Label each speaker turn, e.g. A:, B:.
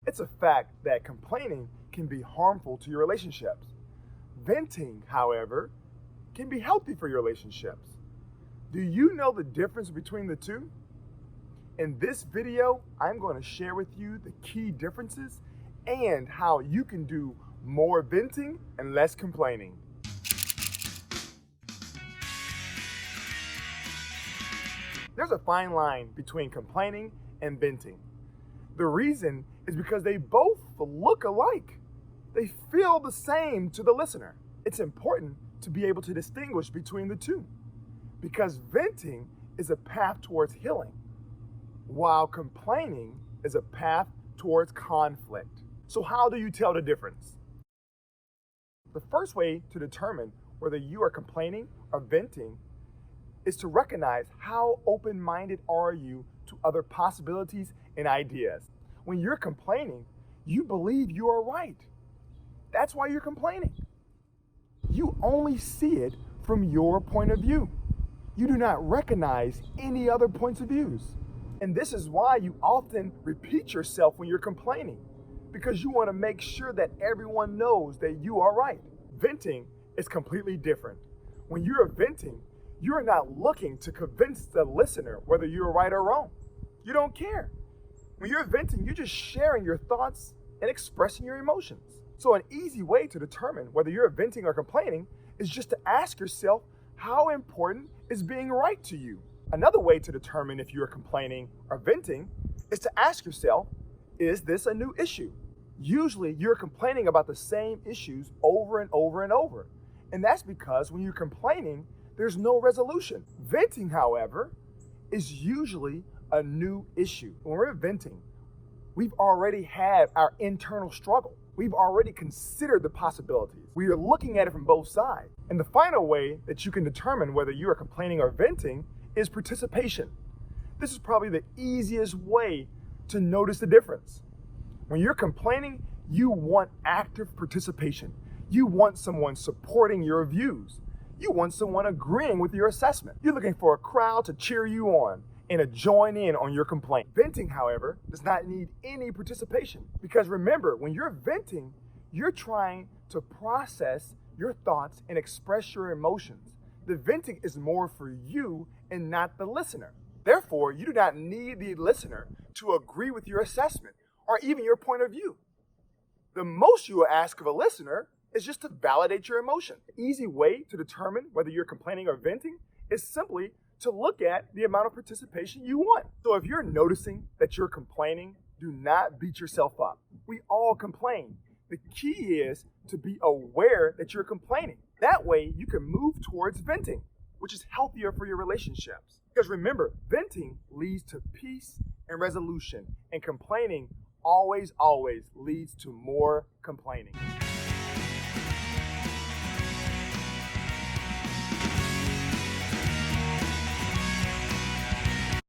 A: It's a fact that complaining can be harmful to your relationships. Venting, however, can be healthy for your relationships. Do you know the difference between the two? In this video, I'm going to share with you the key differences and how you can do more venting and less complaining. There's a fine line between complaining and venting. The reason is because they both look alike. They feel the same to the listener. It's important to be able to distinguish between the two because venting is a path towards healing, while complaining is a path towards conflict. So how do you tell the difference? The first way to determine whether you are complaining or venting is to recognize how open-minded are you to other possibilities and ideas. When you're complaining, you believe you are right. That's why you're complaining. You only see it from your point of view. You do not recognize any other points of views. And this is why you often repeat yourself when you're complaining, because you want to make sure that everyone knows that you are right. Venting is completely different. When you're venting, you're not looking to convince the listener whether you're right or wrong. You don't care. When you're venting, you're just sharing your thoughts and expressing your emotions. So an easy way to determine whether you're venting or complaining is just to ask yourself, how important is being right to you? Another way to determine if you're complaining or venting is to ask yourself, is this a new issue? Usually you're complaining about the same issues over and over and over. And that's because when you're complaining, there's no resolution. Venting, however, is usually a new issue. When we're venting, we've already had our internal struggle. We've already considered the possibilities. We are looking at it from both sides. And the final way that you can determine whether you are complaining or venting is participation. This is probably the easiest way to notice the difference. When you're complaining, you want active participation. You want someone supporting your views. You want someone agreeing with your assessment. You're looking for a crowd to cheer you on and to join in on your complaint. Venting, however, does not need any participation because remember, when you're venting, you're trying to process your thoughts and express your emotions. The venting is more for you and not the listener. Therefore, you do not need the listener to agree with your assessment or even your point of view. The most you will ask of a listener is just to validate your emotion. An easy way to determine whether you're complaining or venting is simply to look at the amount of participation you want. So if you're noticing that you're complaining, do not beat yourself up. We all complain. The key is to be aware that you're complaining. That way you can move towards venting, which is healthier for your relationships. Because remember, venting leads to peace and resolution, and complaining always leads to more complaining.